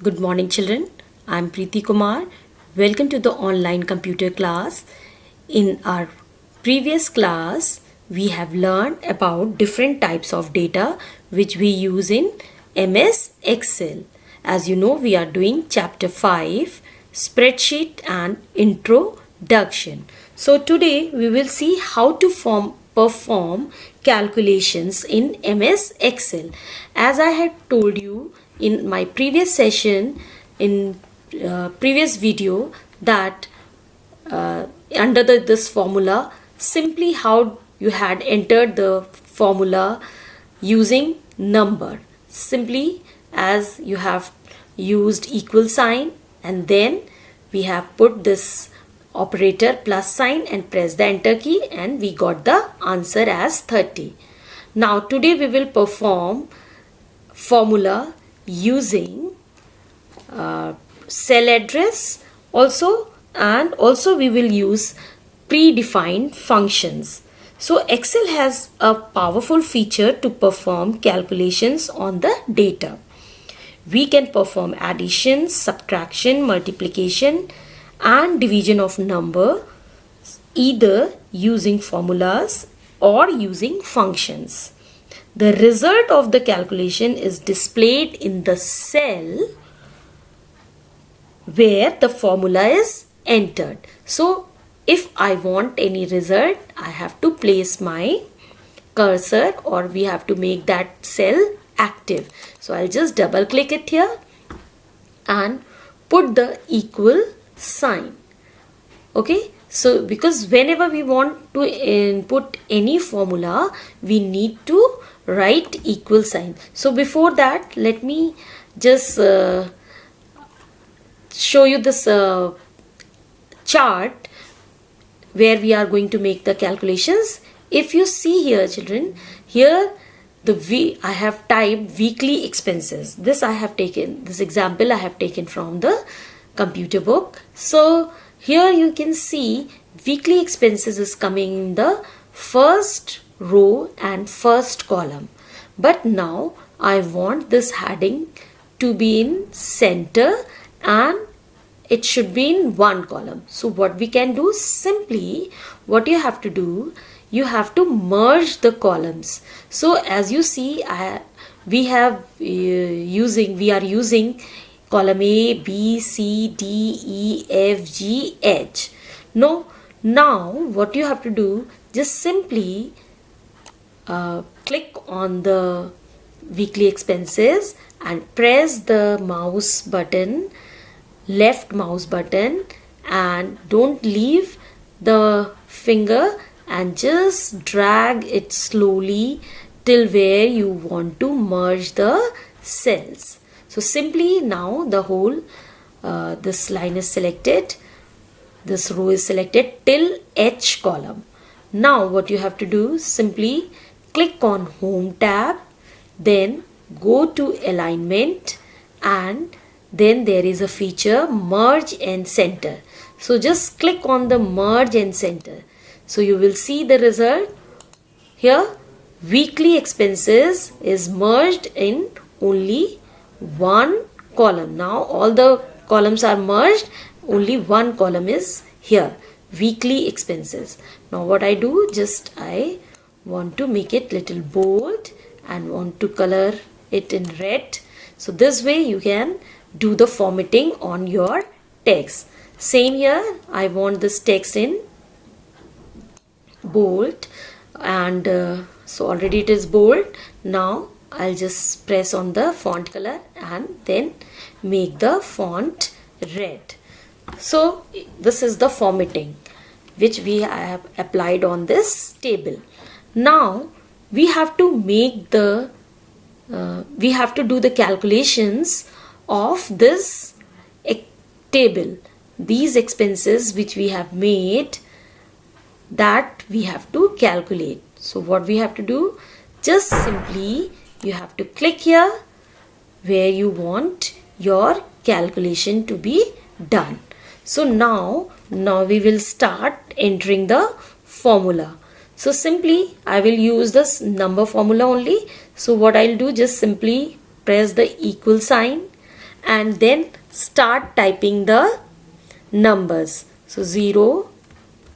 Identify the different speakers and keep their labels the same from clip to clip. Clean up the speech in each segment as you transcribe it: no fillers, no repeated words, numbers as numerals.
Speaker 1: Good morning, children. I'm Preeti Kumar. Welcome to the online computer class. In our previous class, we have learned about different types of data which we use in MS Excel. As you know, we are doing chapter 5, spreadsheet and introduction. So today we will see how to perform calculations in MS Excel. As I had told you in my previous session, in previous video, that under this formula, simply how you had entered the formula using number, simply as you have used equal sign and then we have put this operator plus sign and press the enter key and we got the answer as 30. Now today we will perform formula using cell address and also we will use predefined functions. So Excel has a powerful feature to perform calculations on the data. We can perform addition, subtraction, multiplication and division of number either using formulas or using functions. The result of the calculation is displayed in the cell where the formula is entered. So if I want any result, I have to place my cursor or we have to make that cell active. So I'll just double click it here and put the equal sign. Okay, so because whenever we want to input any formula, we need to write equal sign. So before that, let me just show you this chart where we are going to make the calculations. If you see here, children, here I have typed weekly expenses. This example I have taken from the computer book. So here you can see weekly expenses is coming in the first row and first column. But now I want this heading to be in center and it should be in one column. So what we can do, simply what you have to do, you have to merge the columns. So as you see, we are using column A, B, C, D, E, F, G, H. Now what you have to do, just simply click on the weekly expenses and press the mouse button, left mouse button, and don't leave the finger and just drag it slowly till where you want to merge the cells. So simply now the whole this line is selected, this row is selected till H column. Now what you have to do, simply click on Home tab, then go to Alignment, and then there is a feature Merge and Center. So just click on the Merge and Center. So you will see the result here. Weekly expenses is merged in only one column. Now all the columns are merged, only one column is here, weekly expenses. Now what I do, just I want to make it little bold and want to color it in red. So this way you can do the formatting on your text. Same here, I want this text in bold, and so already it is bold. Now I'll just press on the font color and then make the font red. So this is the formatting which we have applied on this table. Now we have to make the we have to do the calculations of this table. These expenses which we have made, that we have to calculate. So what we have to do, just simply you have to click here where you want your calculation to be done. So now we will start entering the formula. So simply I will use this number formula only. So what I'll do, just simply press the equal sign and then start typing the numbers. So 0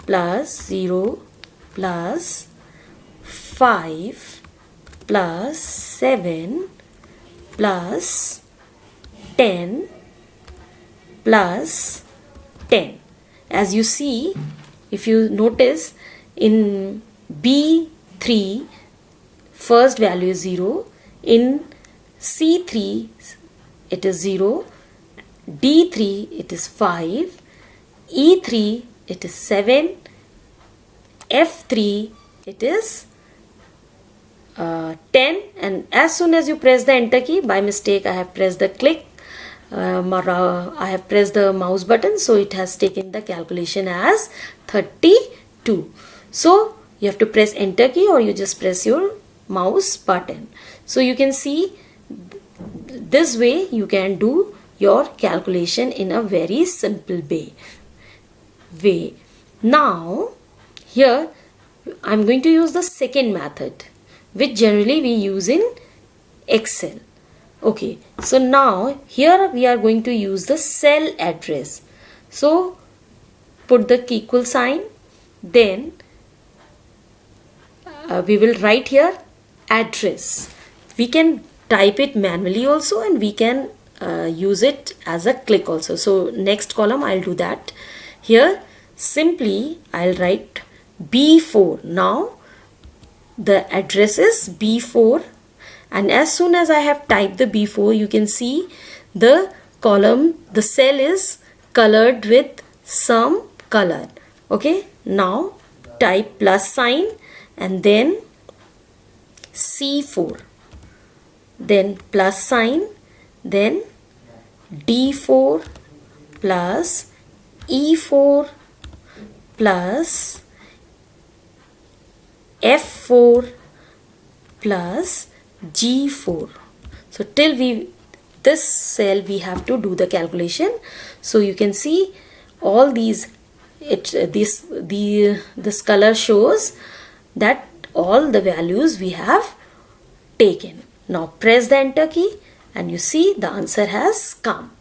Speaker 1: plus 0 plus 5 plus 7 plus 10 plus 10. As you see, if you notice, in B3 first value is 0, in C3 it is 0, D3 it is 5, E3 it is 7, F3 it is 10, and as soon as you press the enter key, by mistake I have pressed the I have pressed the mouse button, so it has taken the calculation as 32. So you have to press enter key, or you just press your mouse button. So you can see this way you can do your calculation in a very simple way. Now here I'm going to use the second method, which generally we use in Excel. Okay, so now here we are going to use the cell address. So put the equal sign, then we will write here address. We can type it manually also, and we can use it as a click also. So next column I'll do that. Here simply I'll write B4. Now the address is B4, and as soon as I have typed the B4, you can see the column, the cell is colored with some color. Okay, now type plus sign and then C4, then plus sign, then D4 plus E4 plus F4 plus G4. So till this cell we have to do the calculation. So you can see all these, this color shows that all the values we have taken. Now press the enter key and you see the answer has come.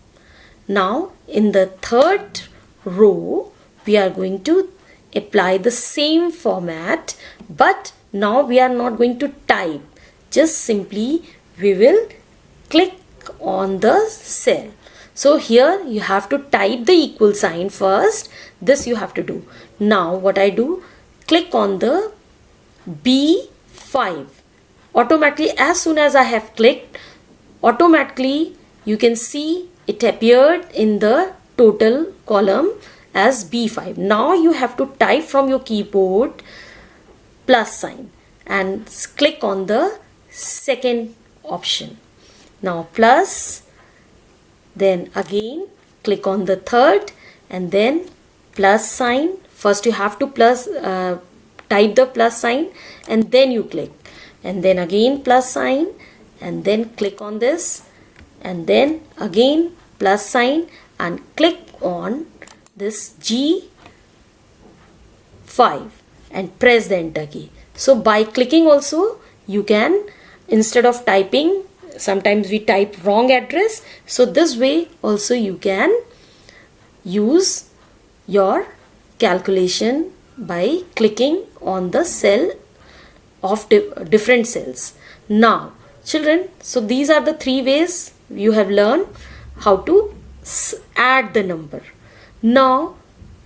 Speaker 1: Now in the third row we are going to apply the same format, but now we are not going to type, just simply we will click on the cell. So here you have to type the equal sign first. This you have to do. Now what I do, click on the B5. Automatically, as soon as I have clicked, automatically you can see it appeared in the total column as B5. Now you have to type from your keyboard plus sign and click on the second option. Now plus, then again click on the third and then plus sign. First you have to type the plus sign and then you click, and then again plus sign and then click on this, and then again plus sign and click on this G5 and press the enter key. So by clicking also you can, instead of typing, sometimes we type wrong address, so this way also you can use your calculation by clicking on the cell of different cells. Now children, so these are the three ways you have learned how to add the number. Now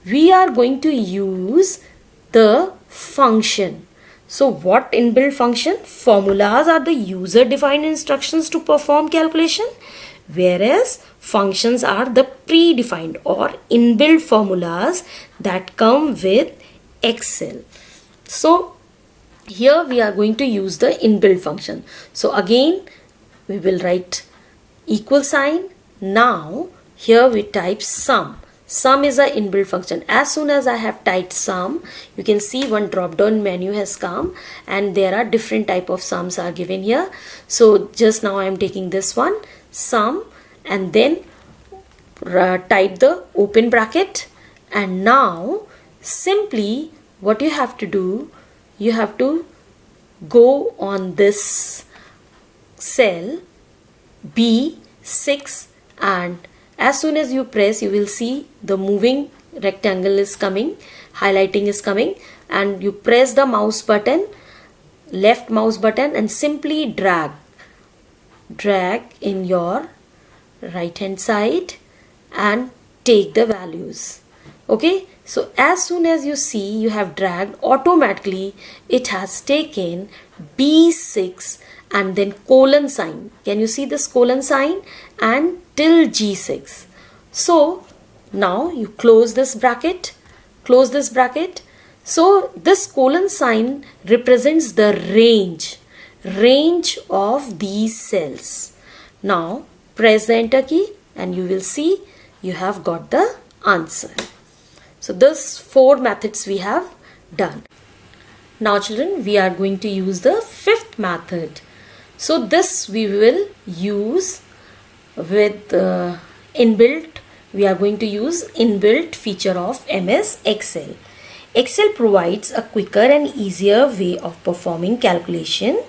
Speaker 1: we are going to use the function. So what inbuilt function? Formulas are the user defined instructions to perform calculation, whereas functions are the predefined or inbuilt formulas that come with Excel. So here we are going to use the inbuilt function. So again we will write equal sign. Now here we type sum. Sum is an inbuilt function. As soon as I have typed sum, you can see one drop down menu has come and there are different type of sums are given here. So just now I am taking this one, sum, and then type the open bracket, and now simply what you have to do, you have to go on this cell B6 and as soon as you press, you will see the moving rectangle is coming, highlighting is coming, and you press the mouse button, left mouse button, and simply drag in your right hand side and take the values. Okay, so as soon as you see you have dragged, automatically it has taken B6 and then colon sign. Can you see this colon sign? And till G6. So now you close this bracket, So this colon sign represents the range of these cells. Now press the enter key and you will see you have got the answer. So these 4 methods we have done. Now children, we are going to use the 5th method. So this we will use with inbuilt. We are going to use inbuilt feature of MS Excel. Excel provides a quicker and easier way of performing calculation.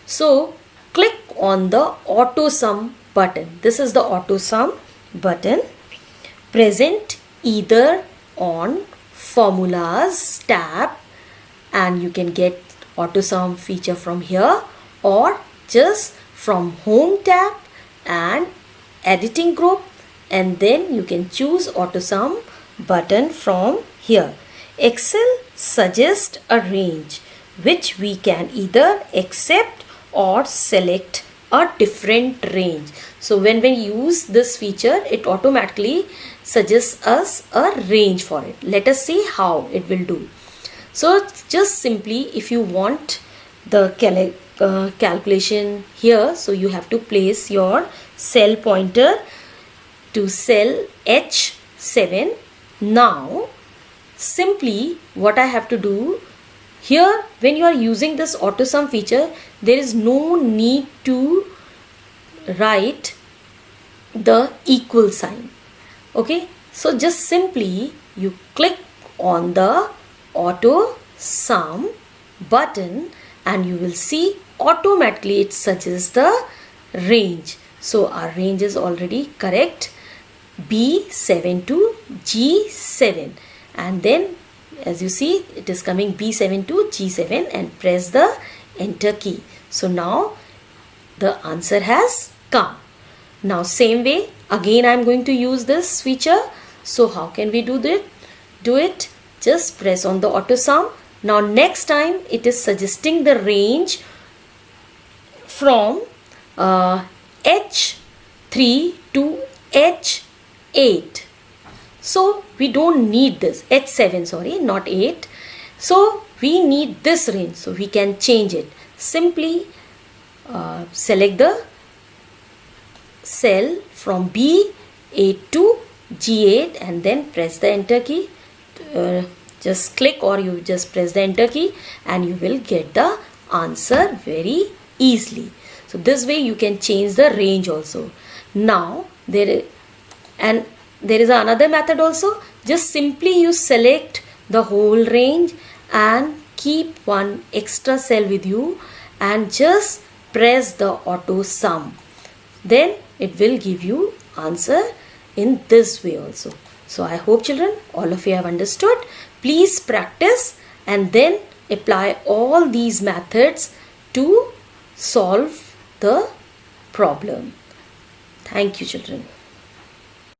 Speaker 1: So click on the Autosum button. This is the Autosum button present either on Formulas tab, and you can get Autosum feature from here, or just from Home tab and Editing group, and then you can choose Autosum button from here. Excel suggests a range which we can either accept or select a different range. So when we use this feature, it automatically suggests us a range for it. Let us see how it will do. So just simply, if you want the calculation here, so you have to place your cell pointer to cell H7. Now simply what I have to do here, when you are using this Autosum feature, there is no need to write the equal sign. Okay, so just simply you click on the Autosum button and you will see automatically it suggests the range. So our range is already correct, B7 to G7, and then as you see it is coming B7 to G7, and press the enter key. So now the answer has come. Now same way again I am going to use this feature. So how can we do it? Just press on the Autosum. Now next time it is suggesting the range from H3 to H8. So we don't need this H7, sorry, not 8. So we need this range, so we can change it. Simply select the cell from B8 to G8 and then press the enter key. Just click or you just press the enter key and you will get the answer very easily. So this way you can change the range also. Now there is another method also. Just simply you select the whole range and keep one extra cell with you and just press the Autosum. Then it will give you answer in this way also. So I hope children all of you have understood. Please practice and then apply all these methods to solve the problem. Thank you children.